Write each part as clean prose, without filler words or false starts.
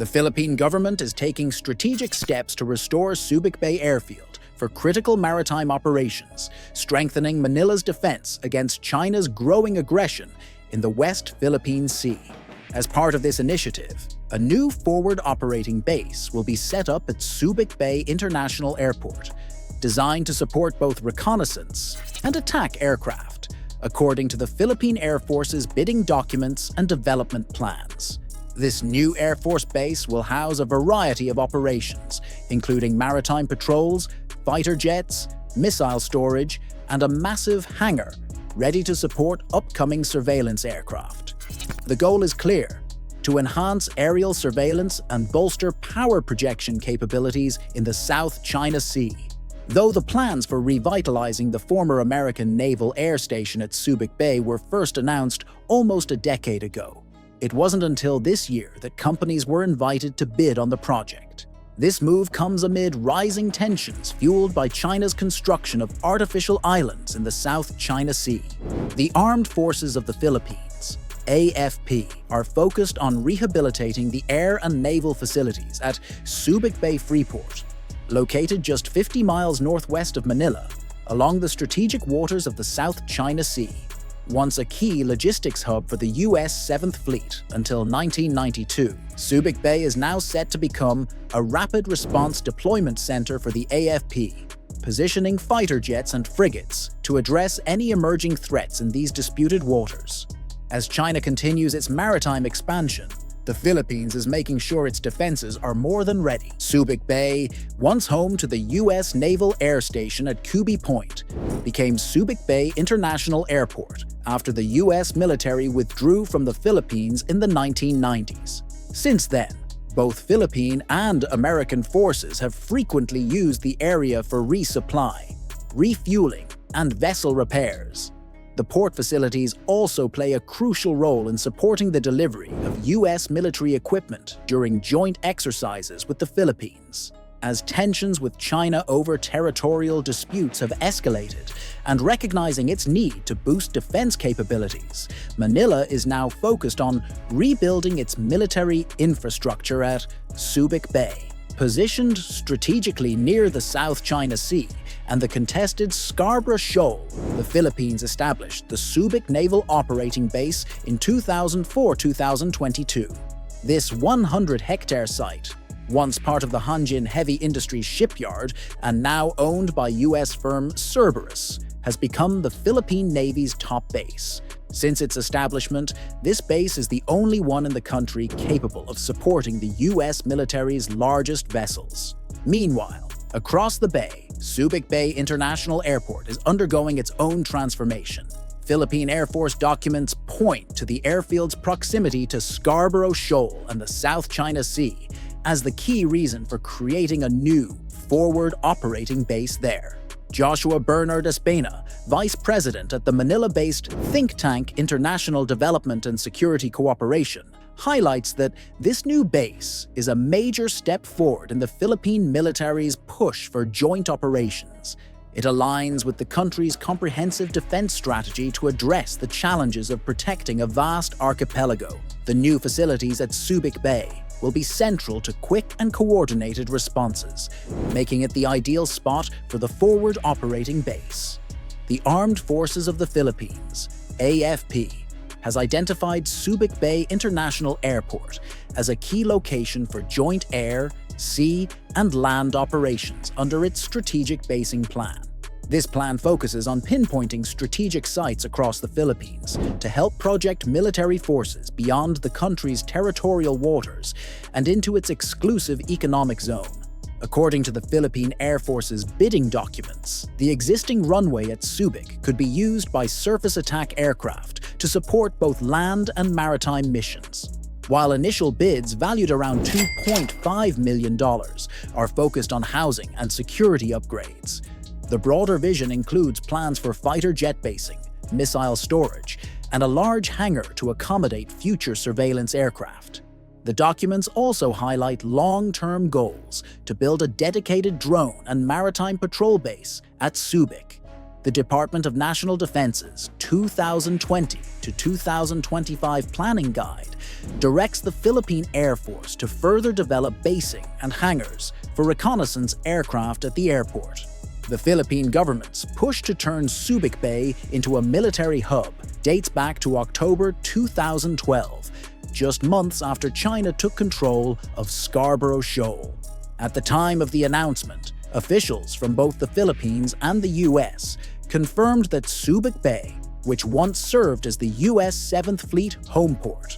The Philippine government is taking strategic steps to restore Subic Bay Airfield for critical maritime operations, strengthening Manila's defense against China's growing aggression in the West Philippine Sea. As part of this initiative, a new forward operating base will be set up at Subic Bay International Airport, designed to support both reconnaissance and attack aircraft, according to the Philippine Air Force's bidding documents and development plans. This new Air Force base will house a variety of operations, including maritime patrols, fighter jets, missile storage, and a massive hangar ready to support upcoming surveillance aircraft. The goal is clear: to enhance aerial surveillance and bolster power projection capabilities in the South China Sea. Though the plans for revitalizing the former American Naval Air Station at Subic Bay were first announced almost a decade ago, it wasn't until this year that companies were invited to bid on the project. This move comes amid rising tensions fueled by China's construction of artificial islands in the South China Sea. The Armed Forces of the Philippines, AFP, are focused on rehabilitating the air and naval facilities at Subic Bay Freeport, located just 50 miles northwest of Manila, along the strategic waters of the South China Sea. Once a key logistics hub for the U.S. 7th Fleet until 1992, Subic Bay is now set to become a rapid response deployment center for the AFP, positioning fighter jets and frigates to address any emerging threats in these disputed waters. As China continues its maritime expansion, the Philippines is making sure its defenses are more than ready. Subic Bay, once home to the U.S. Naval Air Station at Cuby Point, became Subic Bay International Airport after the U.S. military withdrew from the Philippines in the 1990s. Since then, both Philippine and American forces have frequently used the area for resupply, refueling, and vessel repairs. The port facilities also play a crucial role in supporting the delivery of U.S. military equipment during joint exercises with the Philippines. As tensions with China over territorial disputes have escalated, and recognizing its need to boost defense capabilities, Manila is now focused on rebuilding its military infrastructure at Subic Bay. Positioned strategically near the South China Sea and the contested Scarborough Shoal, the Philippines established the Subic Naval Operating Base in 2004-2022. This 100-hectare site, once part of the Hanjin Heavy Industries shipyard and now owned by U.S. firm Cerberus, has become the Philippine Navy's top base. Since its establishment, this base is the only one in the country capable of supporting the U.S. military's largest vessels. Meanwhile, across the bay, Subic Bay International Airport is undergoing its own transformation. Philippine Air Force documents point to the airfield's proximity to Scarborough Shoal and the South China Sea as the key reason for creating a new, forward operating base there. Joshua Bernard Espena, Vice President at the Manila-based think tank International Development and Security Cooperation, highlights that this new base is a major step forward in the Philippine military's push for joint operations. It aligns with the country's comprehensive defense strategy to address the challenges of protecting a vast archipelago. The new facilities at Subic Bay will be central to quick and coordinated responses, making it the ideal spot for the forward operating base. The Armed Forces of the Philippines, AFP, has identified Subic Bay International Airport as a key location for joint air, sea, and land operations under its strategic basing plan. This plan focuses on pinpointing strategic sites across the Philippines to help project military forces beyond the country's territorial waters and into its exclusive economic zone. According to the Philippine Air Force's bidding documents, the existing runway at Subic could be used by surface attack aircraft to support both land and maritime missions. While initial bids valued around $2.5 million are focused on housing and security upgrades, the broader vision includes plans for fighter jet basing, missile storage, and a large hangar to accommodate future surveillance aircraft. The documents also highlight long-term goals to build a dedicated drone and maritime patrol base at Subic. The Department of National Defense's 2020 to 2025 Planning Guide directs the Philippine Air Force to further develop basing and hangars for reconnaissance aircraft at the airport. The Philippine government's push to turn Subic Bay into a military hub dates back to October 2012, just months after China took control of Scarborough Shoal. At the time of the announcement, officials from both the Philippines and the US confirmed that Subic Bay, which once served as the US 7th Fleet home port,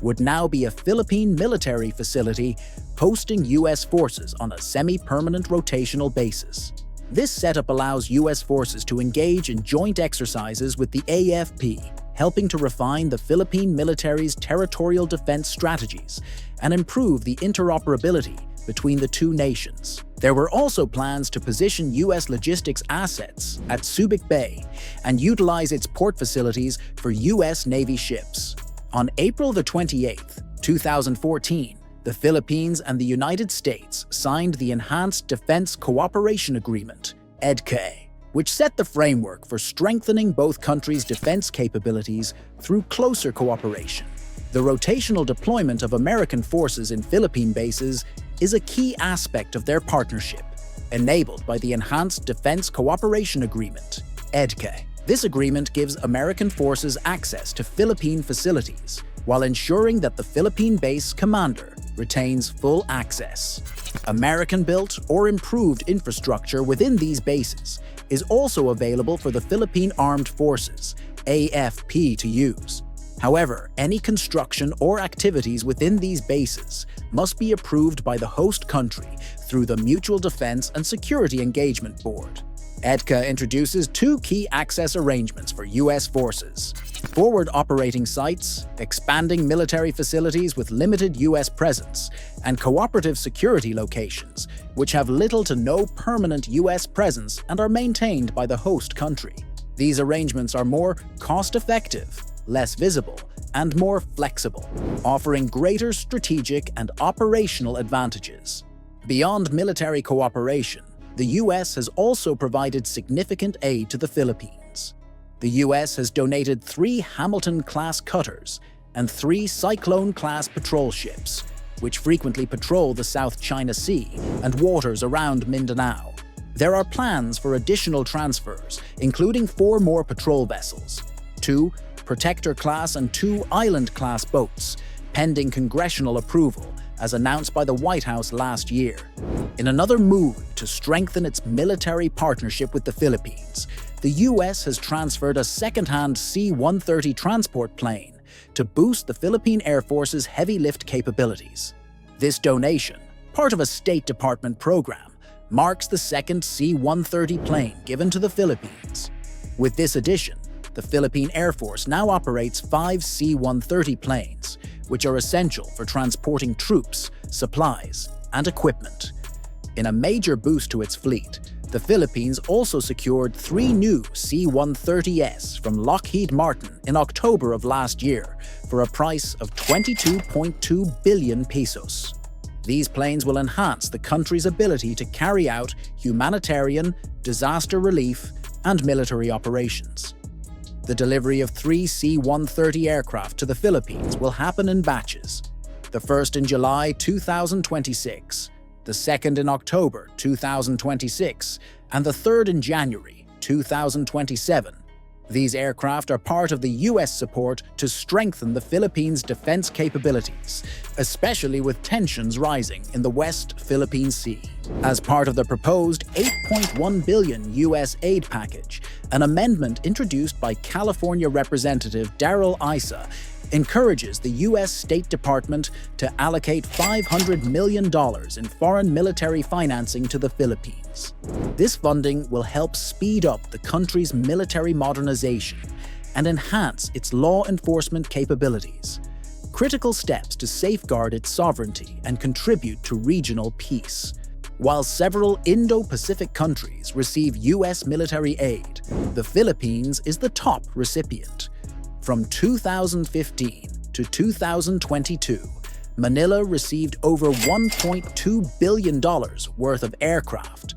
would now be a Philippine military facility hosting US forces on a semi-permanent rotational basis. This setup allows US forces to engage in joint exercises with the AFP, helping to refine the Philippine military's territorial defense strategies and improve the interoperability between the two nations. There were also plans to position US logistics assets at Subic Bay and utilize its port facilities for US Navy ships. On April 28, 2014, the Philippines and the United States signed the Enhanced Defense Cooperation Agreement, EDCA, which set the framework for strengthening both countries' defense capabilities through closer cooperation. The rotational deployment of American forces in Philippine bases is a key aspect of their partnership, enabled by the Enhanced Defense Cooperation Agreement, EDCA. This agreement gives American forces access to Philippine facilities, while ensuring that the Philippine base commander retains full access. American-built or improved infrastructure within these bases is also available for the Philippine Armed Forces, AFP, to use. However, any construction or activities within these bases must be approved by the host country through the Mutual Defense and Security Engagement Board. EDCA introduces two key access arrangements for US forces: forward operating sites, expanding military facilities with limited US presence, and cooperative security locations, which have little to no permanent US presence and are maintained by the host country. These arrangements are more cost-effective, less visible, and more flexible, offering greater strategic and operational advantages. Beyond military cooperation, the US has also provided significant aid to the Philippines. The US has donated 3 Hamilton-class cutters and 3 Cyclone-class patrol ships, which frequently patrol the South China Sea and waters around Mindanao. There are plans for additional transfers, including 4 more patrol vessels, 2 Protector-class and 2 Island-class boats, pending congressional approval, as announced by the White House last year. In another move to strengthen its military partnership with the Philippines, the US has transferred a second-hand C-130 transport plane to boost the Philippine Air Force's heavy lift capabilities. This donation, part of a State Department program, marks the second C-130 plane given to the Philippines. With this addition, the Philippine Air Force now operates 5 C-130 planes, which are essential for transporting troops, supplies, and equipment. In a major boost to its fleet, the Philippines also secured 3 new C-130S from Lockheed Martin in October of last year for a price of 22.2 billion pesos. These planes will enhance the country's ability to carry out humanitarian, disaster relief, and military operations. The delivery of 3 C-130 aircraft to the Philippines will happen in batches, the first in July 2026, the second in October 2026, and the third in January 2027. These aircraft are part of the US support to strengthen the Philippines' defense capabilities, especially with tensions rising in the West Philippine Sea. As part of the proposed $8.1 billion US aid package, an amendment introduced by California Representative Darrell Issa encourages the US State Department to allocate $500 million in foreign military financing to the Philippines. This funding will help speed up the country's military modernization and enhance its law enforcement capabilities, critical steps to safeguard its sovereignty and contribute to regional peace. While several Indo-Pacific countries receive US military aid, the Philippines is the top recipient. From 2015 to 2022, Manila received over $1.2 billion worth of aircraft,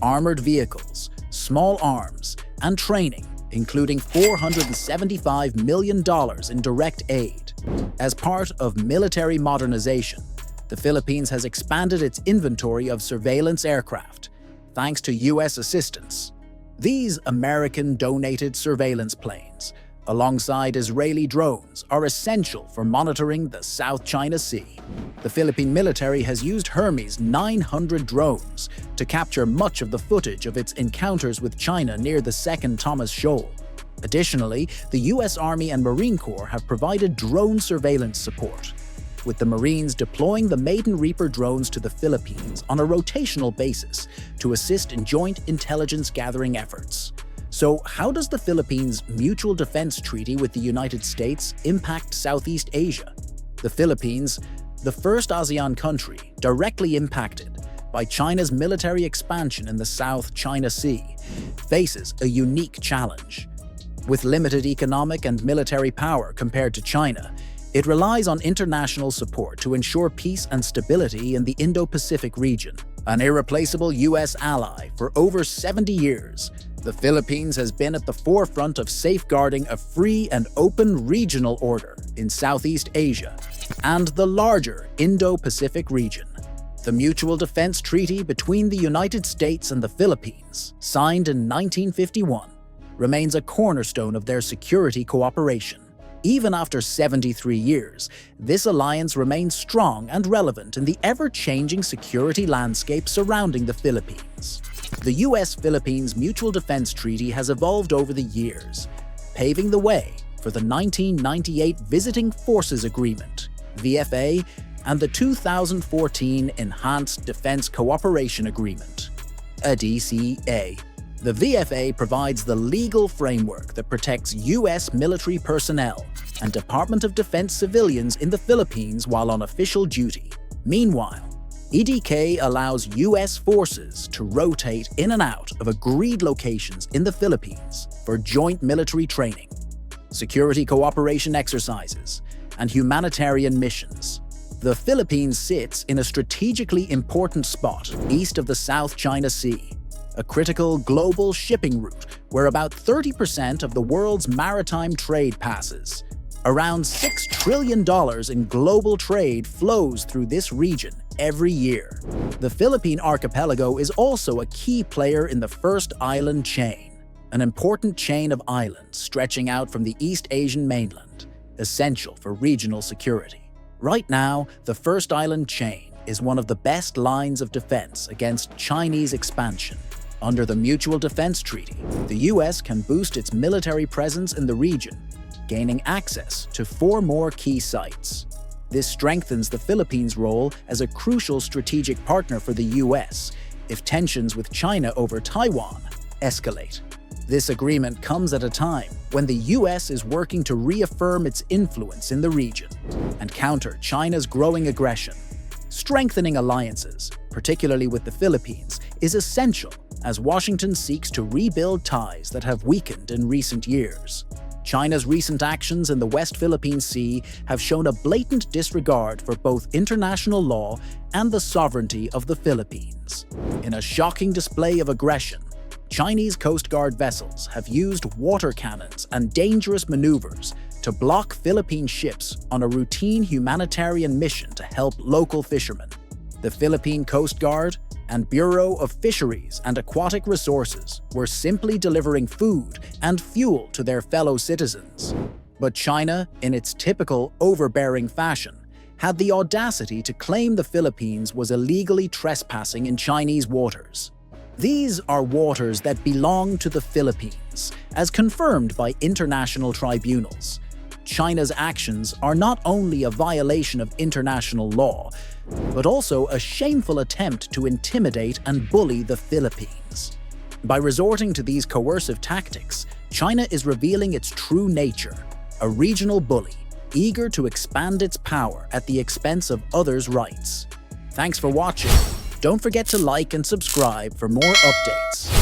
armored vehicles, small arms, and training, including $475 million in direct aid. As part of military modernization, the Philippines has expanded its inventory of surveillance aircraft, thanks to U.S. assistance. These American-donated surveillance planes, alongside Israeli drones, are essential for monitoring the South China Sea. The Philippine military has used Hermes 900 drones to capture much of the footage of its encounters with China near the Second Thomas Shoal. Additionally, the U.S. Army and Marine Corps have provided drone surveillance support, with the Marines deploying the Maiden Reaper drones to the Philippines on a rotational basis to assist in joint intelligence gathering efforts. So, how does the Philippines' Mutual Defense Treaty with the United States impact Southeast Asia? The Philippines, the first ASEAN country directly impacted by China's military expansion in the South China Sea, faces a unique challenge. With limited economic and military power compared to China, it relies on international support to ensure peace and stability in the Indo-Pacific region. An irreplaceable U.S. ally for over 70 years, the Philippines has been at the forefront of safeguarding a free and open regional order in Southeast Asia and the larger Indo-Pacific region. The Mutual Defense Treaty between the United States and the Philippines, signed in 1951, remains a cornerstone of their security cooperation. Even after 73 years, this alliance remains strong and relevant in the ever-changing security landscape surrounding the Philippines. The U.S.-Philippines Mutual Defense Treaty has evolved over the years, paving the way for the 1998 Visiting Forces Agreement, VFA, and the 2014 Enhanced Defense Cooperation Agreement, ADCA. The VFA provides the legal framework that protects U.S. military personnel and Department of Defense civilians in the Philippines while on official duty. Meanwhile, EDK allows U.S. forces to rotate in and out of agreed locations in the Philippines for joint military training, security cooperation exercises, and humanitarian missions. The Philippines sits in a strategically important spot east of the South China Sea, a critical global shipping route where about 30% of the world's maritime trade passes. Around $6 trillion in global trade flows through this region every year. The Philippine archipelago is also a key player in the First Island Chain, an important chain of islands stretching out from the East Asian mainland, essential for regional security. Right now, the First Island Chain is one of the best lines of defense against Chinese expansion. Under the Mutual Defense Treaty, the U.S. can boost its military presence in the region, gaining access to 4 more key sites. This strengthens the Philippines' role as a crucial strategic partner for the U.S. if tensions with China over Taiwan escalate. This agreement comes at a time when the U.S. is working to reaffirm its influence in the region and counter China's growing aggression. Strengthening alliances, particularly with the Philippines, is essential as Washington seeks to rebuild ties that have weakened in recent years. China's recent actions in the West Philippine Sea have shown a blatant disregard for both international law and the sovereignty of the Philippines. In a shocking display of aggression, Chinese Coast Guard vessels have used water cannons and dangerous maneuvers to block Philippine ships on a routine humanitarian mission to help local fishermen. The Philippine Coast Guard and Bureau of Fisheries and Aquatic Resources were simply delivering food and fuel to their fellow citizens. But China, in its typical overbearing fashion, had the audacity to claim the Philippines was illegally trespassing in Chinese waters. These are waters that belong to the Philippines, as confirmed by international tribunals. China's actions are not only a violation of international law, but also a shameful attempt to intimidate and bully the Philippines. By resorting to these coercive tactics, China is revealing its true nature, a regional bully, eager to expand its power at the expense of others' rights. Thanks for watching. Don't forget to like and subscribe for more updates.